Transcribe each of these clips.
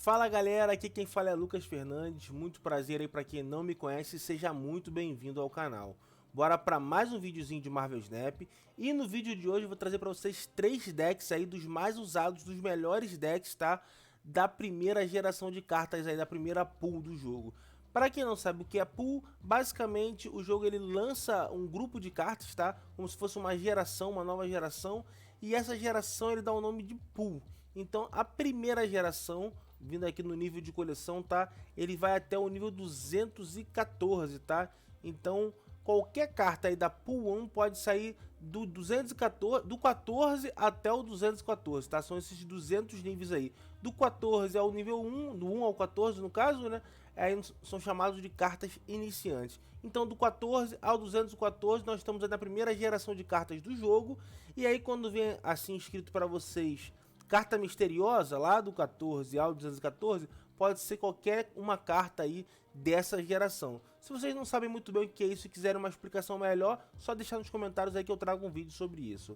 Fala galera, aqui quem fala é Lucas Fernandes, muito prazer aí pra quem não me conhece, seja muito bem-vindo ao canal. Bora pra mais um videozinho de Marvel Snap, e no vídeo de hoje eu vou trazer pra vocês 3 decks aí dos mais usados, dos melhores decks, tá? Da primeira geração de cartas aí, da primeira pool do jogo. Para quem não sabe o que é pool, basicamente o jogo ele lança um grupo de cartas, tá? Como se fosse uma geração, uma nova geração, e essa geração ele dá o nome de pool. Então a primeira geração, vindo aqui no nível de coleção, tá? Ele vai até o nível 214, tá? Então qualquer carta aí da pool 1 pode sair do 214, do 14 até o 214, tá? São esses 200 níveis aí. Do 14 ao nível 1, do 1 ao 14 no caso, né? Aí são chamados de cartas iniciantes. Então do 14 ao 214 nós estamos aí na primeira geração de cartas do jogo. E aí quando vem assim escrito para vocês carta misteriosa, lá do 14 ao 214, pode ser qualquer uma carta aí dessa geração. Se vocês não sabem muito bem o que é isso e quiserem uma explicação melhor, só deixar nos comentários aí que eu trago um vídeo sobre isso.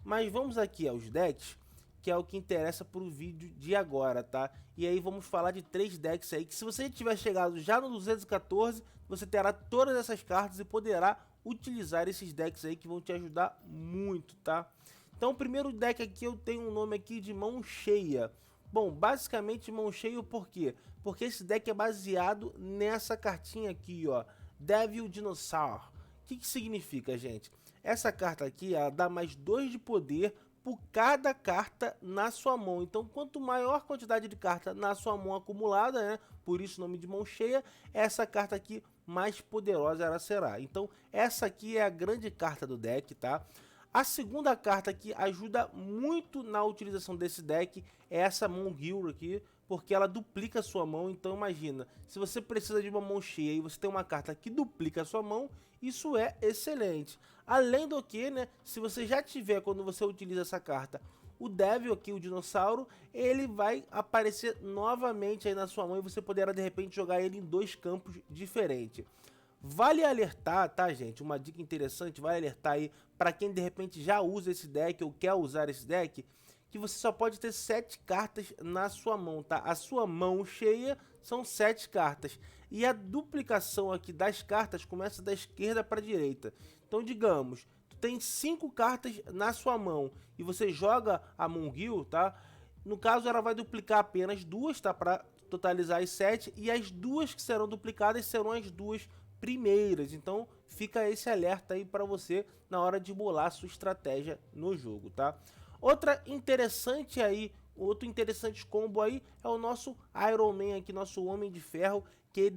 Mas vamos aqui aos decks, que é o que interessa para o vídeo de agora, tá? E aí vamos falar de 3 decks aí, que se você tiver chegado já no 214, você terá todas essas cartas e poderá utilizar esses decks aí que vão te ajudar muito, tá? Então o primeiro deck aqui eu tenho um nome aqui de Mão Cheia. Bom, basicamente mão cheia por quê? Porque esse deck é baseado nessa cartinha aqui, ó, Devil Dinosaur. O que significa, gente? Essa carta aqui, ela dá mais 2 de poder por cada carta na sua mão. Então, quanto maior a quantidade de carta na sua mão acumulada, né? Por isso o nome de mão cheia, essa carta aqui mais poderosa ela será. Então, essa aqui é a grande carta do deck, tá? A segunda carta que ajuda muito na utilização desse deck é essa Mão Hero aqui, porque ela duplica a sua mão. Então imagina, se você precisa de uma mão cheia e você tem uma carta que duplica a sua mão, isso é excelente. Além do que, né, se você já tiver, quando você utiliza essa carta, o Devil aqui, o dinossauro, ele vai aparecer novamente aí na sua mão e você poderá de repente jogar ele em 2 campos diferentes. Vale alertar, tá, gente? Uma dica interessante, vale alertar aí para quem de repente já usa esse deck ou quer usar esse deck, que você só pode ter 7 cartas na sua mão, tá? A sua mão cheia são 7 cartas. E a duplicação aqui das cartas começa da esquerda para a direita. Então, digamos, tu tem 5 cartas na sua mão e você joga a Monguil, tá? No caso, ela vai duplicar apenas 2, tá? Para totalizar as 7. E as 2 que serão duplicadas serão as 2 primeiras. Então fica esse alerta aí para você na hora de bolar sua estratégia no jogo, tá? Outra interessante aí, outro interessante combo aí é o nosso Iron Man aqui, nosso Homem de Ferro, que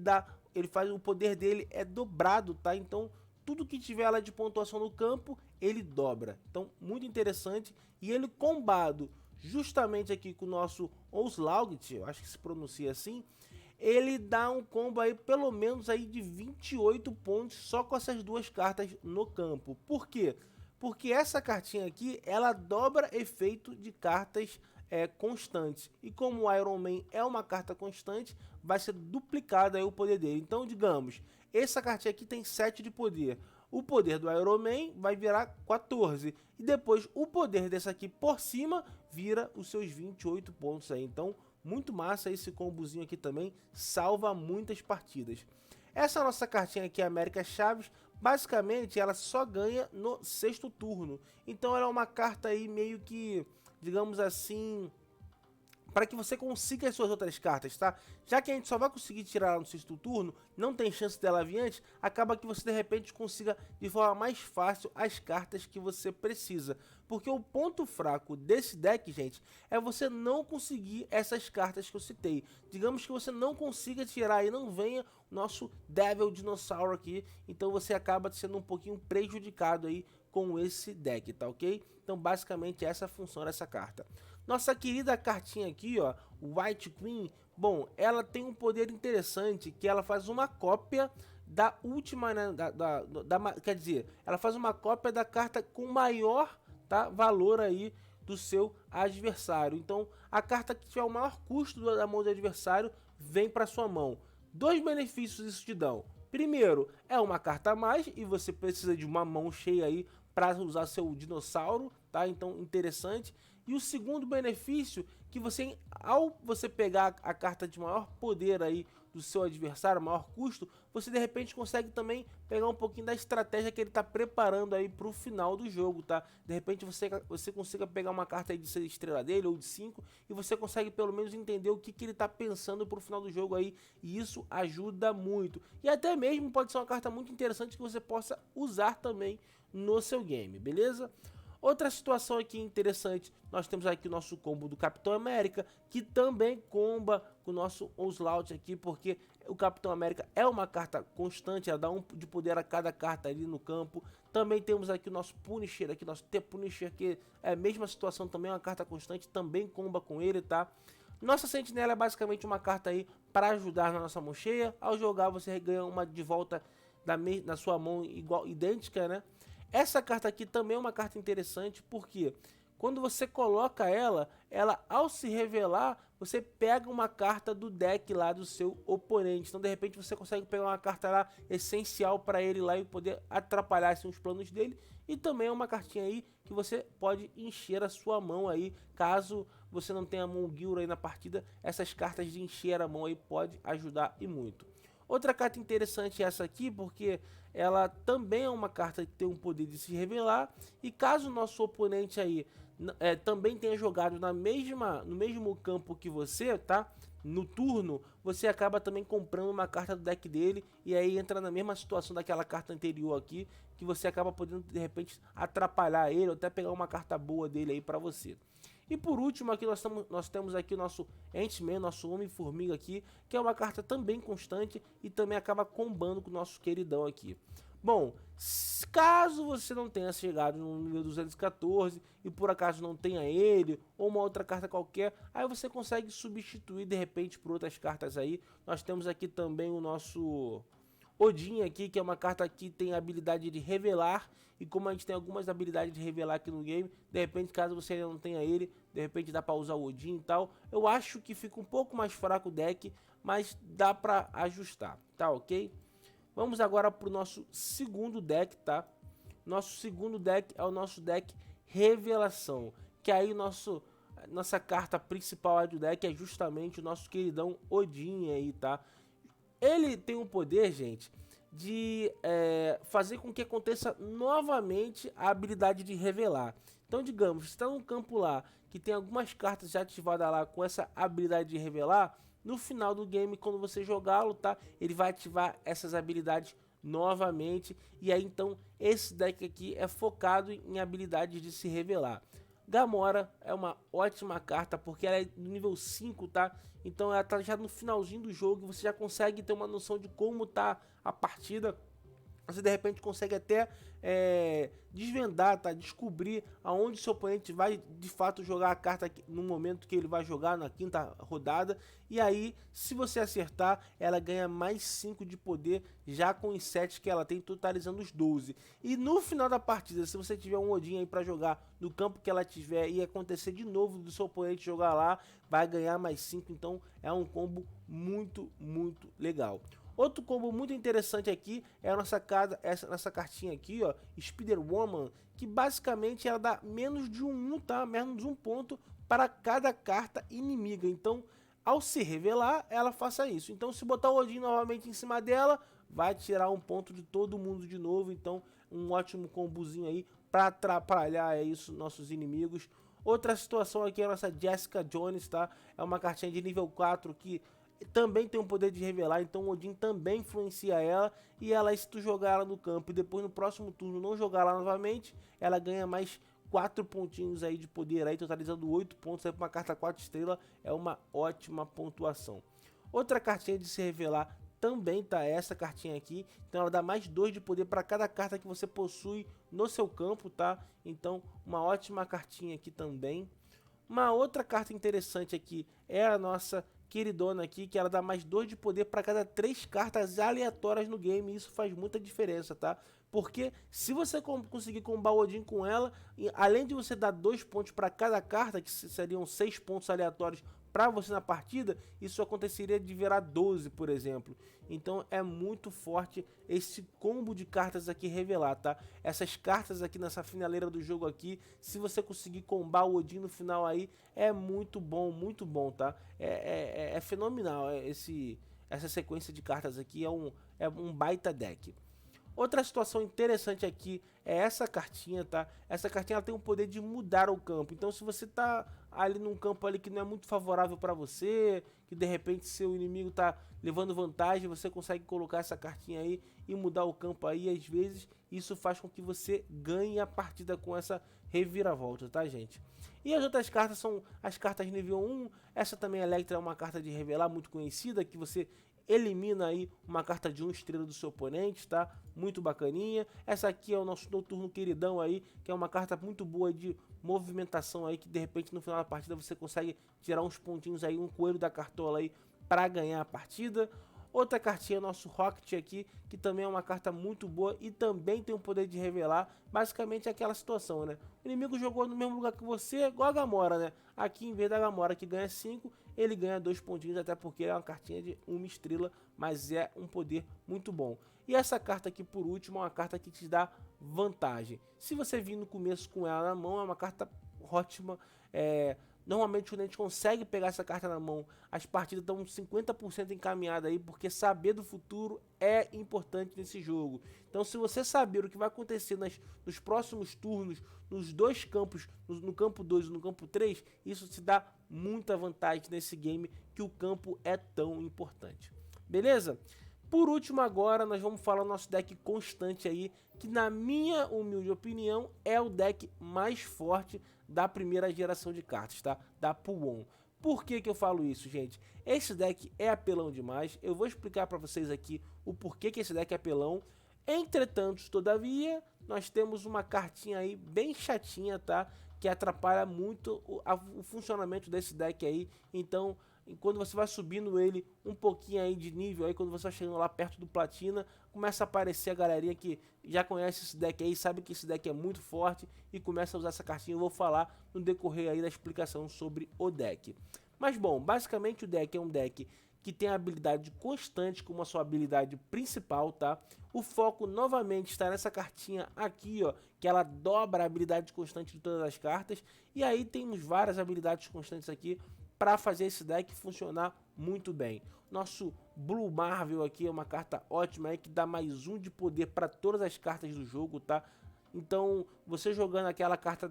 ele faz, o poder dele é dobrado, tá? Então tudo que tiver lá de pontuação no campo, ele dobra. Então muito interessante, e ele combado justamente aqui com o nosso Onslaught, eu acho que se pronuncia assim, ele dá um combo aí pelo menos aí de 28 pontos só com essas 2 cartas no campo. Por quê? Porque essa cartinha aqui, ela dobra efeito de cartas constantes. E como o Iron Man é uma carta constante, vai ser duplicado aí o poder dele. Então, digamos, essa cartinha aqui tem 7 de poder. O poder do Iron Man vai virar 14. E depois o poder dessa aqui por cima vira os seus 28 pontos aí. Então, muito massa esse combozinho aqui também, salva muitas partidas. Essa nossa cartinha aqui, América Chaves, basicamente ela só ganha no 6º turno. Então ela é uma carta aí meio que, digamos assim, para que você consiga as suas outras cartas, tá? Já que a gente só vai conseguir tirar ela no 6º turno, não tem chance dela vir antes, acaba que você de repente consiga de forma mais fácil as cartas que você precisa. Porque o ponto fraco desse deck, gente, é você não conseguir essas cartas que eu citei. Digamos que você não consiga tirar e não venha o nosso Devil Dinosaur aqui, então você acaba sendo um pouquinho prejudicado aí com esse deck, tá ok? Então basicamente essa é a função dessa carta. Nossa querida cartinha aqui, ó, White Queen, bom, ela tem um poder interessante, que ela faz uma cópia da última, né, quer dizer, ela faz uma cópia da carta com maior, tá, valor aí do seu adversário. Então a carta que tiver o maior custo da mão do adversário vem para sua mão. 2 benefícios isso te dão. Primeiro, é uma carta a mais e você precisa de uma mão cheia aí para usar seu dinossauro, tá? Então interessante. E o segundo benefício, que você, ao você pegar a carta de maior poder aí do seu adversário, maior custo, você de repente consegue também pegar um pouquinho da estratégia que ele está preparando aí para o final do jogo, tá? De repente você consiga pegar uma carta aí de 6 estrelas dele ou de 5 e você consegue pelo menos entender o que ele está pensando para o final do jogo aí, e isso ajuda muito. E até mesmo pode ser uma carta muito interessante que você possa usar também no seu game, beleza? Outra situação aqui interessante, nós temos aqui o nosso combo do Capitão América, que também comba com o nosso Onslaught aqui, porque o Capitão América é uma carta constante, ela dá 1 de poder a cada carta ali no campo. Também temos aqui o nosso Punisher, aqui, nosso T-Punisher, que é a mesma situação também, uma carta constante, também comba com ele, tá? Nossa Sentinela é basicamente uma carta aí para ajudar na nossa mão cheia. Ao jogar você ganha uma de volta na sua mão idêntica, né? Essa carta aqui também é uma carta interessante, porque quando você coloca ela ao se revelar, você pega uma carta do deck lá do seu oponente. Então de repente você consegue pegar uma carta lá essencial para ele lá e poder atrapalhar assim, os planos dele. E também é uma cartinha aí que você pode encher a sua mão aí, caso você não tenha mão Gil aí na partida. Essas cartas de encher a mão aí pode ajudar e muito. Outra carta interessante é essa aqui, porque ela também é uma carta que tem o poder de se revelar, e caso o nosso oponente aí também tenha jogado no mesmo campo que você, tá? No turno, você acaba também comprando uma carta do deck dele, e aí entra na mesma situação daquela carta anterior aqui, que você acaba podendo de repente atrapalhar ele, ou até pegar uma carta boa dele aí pra você. E por último aqui nós temos aqui o nosso Ant-Man, nosso Homem-Formiga aqui, que é uma carta também constante e também acaba combando com o nosso queridão aqui. Bom, caso você não tenha chegado no nível 214 e por acaso não tenha ele ou uma outra carta qualquer, aí você consegue substituir de repente por outras cartas aí. Nós temos aqui também o nosso Odin aqui, que é uma carta que tem a habilidade de revelar, e como a gente tem algumas habilidades de revelar aqui no game, de repente caso você ainda não tenha ele, de repente dá pra usar o Odin e tal. Eu acho que fica um pouco mais fraco o deck, mas dá pra ajustar, tá ok? Vamos agora pro nosso segundo deck, tá? Nosso segundo deck é o nosso deck Revelação, que aí nossa carta principal do deck é justamente o nosso queridão Odin aí, tá? Ele tem o poder, gente, de fazer com que aconteça novamente a habilidade de revelar. Então, digamos, se está num campo lá que tem algumas cartas já ativadas lá com essa habilidade de revelar, no final do game, quando você jogá-lo, tá? Ele vai ativar essas habilidades novamente. E aí, então, esse deck aqui é focado em habilidades de se revelar. Gamora é uma ótima carta porque ela é do nível 5, tá? Então ela tá já no finalzinho do jogo e você já consegue ter uma noção de como tá a partida. Você de repente consegue até desvendar, tá? Descobrir aonde seu oponente vai de fato jogar a carta no momento que ele vai jogar na quinta rodada. E aí, se você acertar, ela ganha mais 5 de poder já com os 7 que ela tem, totalizando os 12. E no final da partida, se você tiver um Odin aí para jogar no campo que ela tiver e acontecer de novo do seu oponente jogar lá, vai ganhar mais 5. Então é um combo muito, muito legal. Outro combo muito interessante aqui é a nossa cartinha aqui, ó, Spider-Woman, que basicamente ela dá menos de 1, tá? Menos 1 ponto para cada carta inimiga. Então, ao se revelar, ela faça isso. Então, se botar o Odin novamente em cima dela, vai tirar 1 ponto de todo mundo de novo. Então, um ótimo combozinho aí para atrapalhar isso nossos inimigos. Outra situação aqui é a nossa Jessica Jones, tá? É uma cartinha de nível 4 que também tem o poder de revelar, então o Odin também influencia ela, e ela, se tu jogar ela no campo e depois no próximo turno não jogar ela novamente, ela ganha mais 4 pontinhos aí de poder aí, totalizando 8 pontos aí para uma carta 4 estrelas, é uma ótima pontuação. Outra cartinha de se revelar também tá essa cartinha aqui, então ela dá mais 2 de poder para cada carta que você possui no seu campo, tá? Então uma ótima cartinha aqui também. Uma outra carta interessante aqui é a nossa queridona aqui, que ela dá mais 2 de poder para cada 3 cartas aleatórias no game. Isso faz muita diferença, tá? Porque se você conseguir combar o Odin com ela, além de você dar 2 pontos para cada carta, que seriam 6 pontos aleatórios para você na partida, isso aconteceria de virar 12, por exemplo. Então é muito forte esse combo de cartas aqui revelar, tá? Essas cartas aqui nessa finaleira do jogo aqui, se você conseguir combar o Odin no final aí, é muito bom, tá? É fenomenal essa sequência de cartas aqui, é um baita deck. Outra situação interessante aqui é essa cartinha, tá? Essa cartinha ela tem o poder de mudar o campo. Então se você tá ali num campo ali que não é muito favorável para você, que de repente seu inimigo tá levando vantagem, você consegue colocar essa cartinha aí e mudar o campo aí. Às vezes isso faz com que você ganhe a partida com essa reviravolta, tá, gente? E as outras cartas são as cartas nível 1. Essa também, Electra, é uma carta de revelar muito conhecida, que você elimina aí uma carta de 1 estrela do seu oponente, tá? Muito bacaninha. Essa aqui é o nosso Noturno Queridão aí, que é uma carta muito boa de movimentação aí, que de repente no final da partida você consegue tirar uns pontinhos aí, um coelho da cartola aí para ganhar a partida. Outra cartinha, nosso Rocket aqui, que também é uma carta muito boa e também tem o poder de revelar. Basicamente é aquela situação, né? O inimigo jogou no mesmo lugar que você, igual a Gamora, né? Aqui, em vez da Gamora que ganha 5, ele ganha 2 pontinhos, até porque é uma cartinha de 1 estrela, mas é um poder muito bom. E essa carta aqui, por último, é uma carta que te dá vantagem. Se você vir no começo com ela na mão, é uma carta ótima. Normalmente quando a gente consegue pegar essa carta na mão, as partidas estão 50% encaminhadas aí, porque saber do futuro é importante nesse jogo. Então se você saber o que vai acontecer nos próximos turnos, nos dois campos, no campo 2 e no campo 3, isso te dá muita vantagem nesse game, que o campo é tão importante. Beleza? Por último agora nós vamos falar do nosso deck constante aí, que na minha humilde opinião é o deck mais forte da primeira geração de cartas, tá? Da Pool 1. Por que eu falo isso, gente? Esse deck é apelão demais, eu vou explicar para vocês aqui o porquê que esse deck é apelão. Entretanto, todavia, nós temos uma cartinha aí bem chatinha, tá? Que atrapalha muito o funcionamento desse deck aí, então quando você vai subindo ele um pouquinho aí de nível, aí quando você vai chegando lá perto do platina, começa a aparecer a galerinha que já conhece esse deck aí, sabe que esse deck é muito forte e começa a usar essa cartinha. Eu vou falar no decorrer aí da explicação sobre o deck. Mas bom, basicamente o deck é um deck que tem a habilidade constante como a sua habilidade principal, tá? O foco novamente está nessa cartinha aqui, ó, que ela dobra a habilidade constante de todas as cartas. E aí temos várias habilidades constantes aqui para fazer esse deck funcionar muito bem. Nosso Blue Marvel aqui é uma carta ótima aí, que dá mais 1 de poder para todas as cartas do jogo, tá? Então você jogando aquela carta,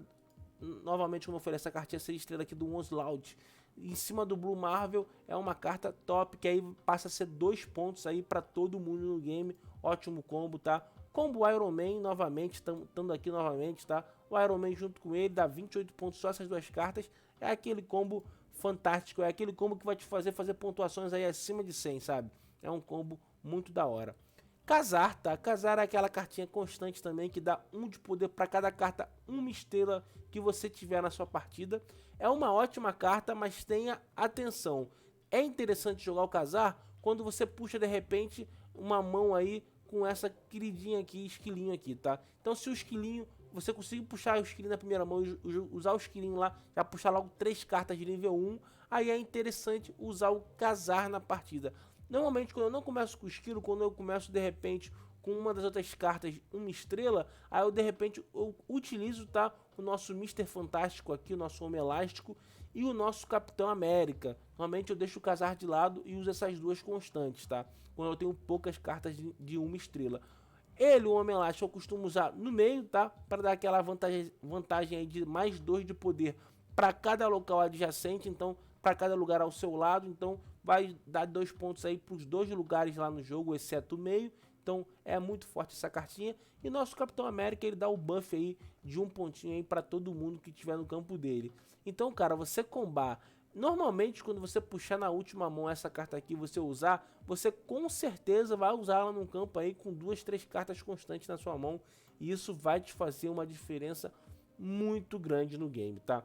novamente como eu falei, essa cartinha 6 estrelas aqui do Onslaught em cima do Blue Marvel, é uma carta top, que aí passa a ser 2 pontos aí para todo mundo no game. Ótimo combo, tá? Combo Iron Man novamente, estando aqui novamente, tá? O Iron Man junto com ele dá 28 pontos só essas duas cartas. É aquele combo fantástico, é aquele combo que vai te fazer pontuações aí acima de 100, sabe? É um combo muito da hora. Casar, tá? Casar é aquela cartinha constante também, que dá 1 de poder para cada carta, 1 estrela que você tiver na sua partida. É uma ótima carta, mas tenha atenção. É interessante jogar o Casar quando você puxa de repente uma mão aí com essa queridinha aqui, esquilinho aqui, tá? Então se o esquilinho, você conseguir puxar o esquilinho na primeira mão e usar o esquilinho lá, já puxar logo 3 cartas de nível 1, aí é interessante usar o Casar na partida. Normalmente quando eu não começo com o esquilo, quando eu começo de repente com uma das outras cartas, 1 estrela, aí eu de repente eu utilizo, tá, o nosso Mr. Fantástico aqui, o nosso Homem Elástico e o nosso Capitão América. Normalmente eu deixo o Casar de lado e uso essas duas constantes, tá? Quando eu tenho poucas cartas de 1 estrela. Ele, o Homem Elástico, eu costumo usar no meio, tá? Para dar aquela vantagem aí de mais 2 de poder para cada local adjacente, então para cada lugar ao seu lado, então vai dar 2 pontos aí para os 2 lugares lá no jogo, exceto o meio. Então é muito forte essa cartinha. E nosso Capitão América, ele dá o buff aí de 1 pontinho aí para todo mundo que tiver no campo dele. Então, cara, você combar. Normalmente, quando você puxar na última mão essa carta aqui, você usar, você com certeza vai usar ela num campo aí com 2, 3 cartas constantes na sua mão. E isso vai te fazer uma diferença muito grande no game, tá?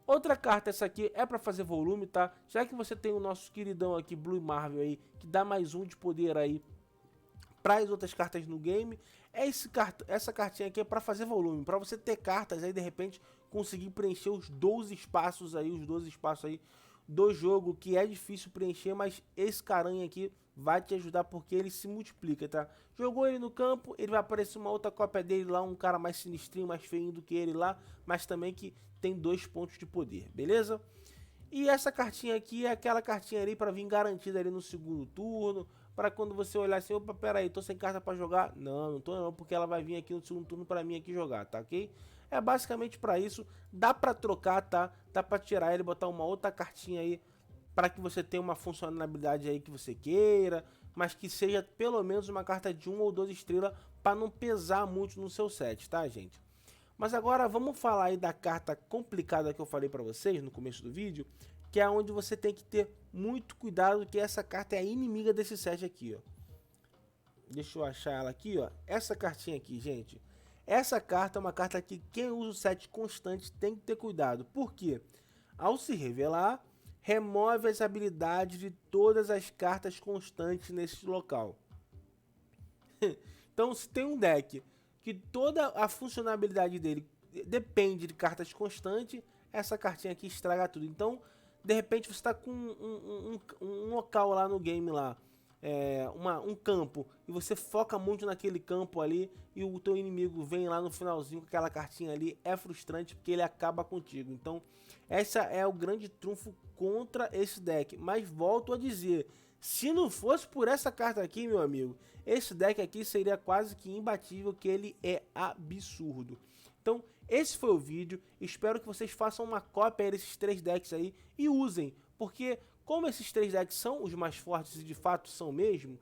Outra carta, essa aqui é para fazer volume, tá? Já que você tem o nosso queridão aqui, Blue Marvel aí, que dá mais 1 de poder aí para as outras cartas no game, essa cartinha aqui é para fazer volume, para você ter cartas aí de repente conseguir preencher os 12 espaços aí, do jogo que é difícil preencher, mas esse caranha aqui vai te ajudar porque ele se multiplica, tá? Jogou ele no campo, ele vai aparecer uma outra cópia dele lá, um cara mais sinistrinho, mais feinho do que ele lá, mas também que tem 2 pontos de poder, beleza? E essa cartinha aqui é aquela cartinha ali para vir garantida ali no segundo turno, para quando você olhar assim, opa, pera aí, tô sem carta para jogar. Não, não tô não, porque ela vai vir aqui no segundo turno para mim aqui jogar, tá ok? É basicamente para isso, dá para trocar, tá? Dá para tirar ele, botar uma outra cartinha aí para que você tenha uma funcionalidade aí que você queira, mas que seja pelo menos uma carta de 1 ou 2 estrelas para não pesar muito no seu set, tá, gente? Mas agora vamos falar aí da carta complicada que eu falei para vocês no começo do vídeo, que é onde você tem que ter muito cuidado, que essa carta é a inimiga desse set aqui, ó. Deixa eu achar ela aqui, ó. Essa cartinha aqui, gente. Essa carta é uma carta que quem usa o set constante tem que ter cuidado. Por quê? Ao se revelar, remove as habilidades de todas as cartas constantes nesse local. Então, se tem um deck que toda a funcionalidade dele depende de cartas constantes, essa cartinha aqui estraga tudo. Então, de repente, você está com um local lá no game lá, um campo, e você foca muito naquele campo ali, e o teu inimigo vem lá no finalzinho com aquela cartinha ali, é frustrante porque ele acaba contigo. Então, essa é o grande trunfo contra esse deck. Mas volto a dizer, se não fosse por essa carta aqui, meu amigo, esse deck aqui seria quase que imbatível, que ele é absurdo. Então, esse foi o vídeo. Espero que vocês façam uma cópia desses 3 decks aí e usem, porque como esses 3 decks são os mais fortes e de fato são mesmo,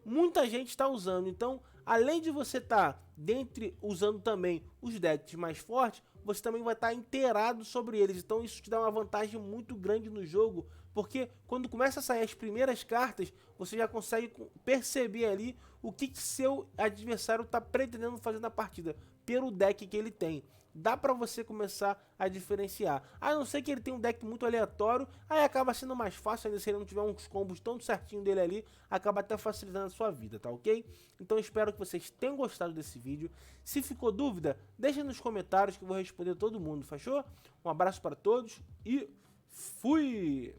muita gente está usando. Então, além de você estar usando também os decks mais fortes, você também vai estar inteirado sobre eles. Então isso te dá uma vantagem muito grande no jogo, porque quando começa a sair as primeiras cartas, você já consegue perceber ali o que seu adversário está pretendendo fazer na partida, pelo deck que ele tem. Dá pra você começar a diferenciar. A não ser que ele tenha um deck muito aleatório, aí acaba sendo mais fácil, ainda se ele não tiver uns combos tão certinho dele ali, acaba até facilitando a sua vida, tá ok? Então espero que vocês tenham gostado desse vídeo. Se ficou dúvida, deixa nos comentários que eu vou responder todo mundo, fechou? Um abraço para todos e fui!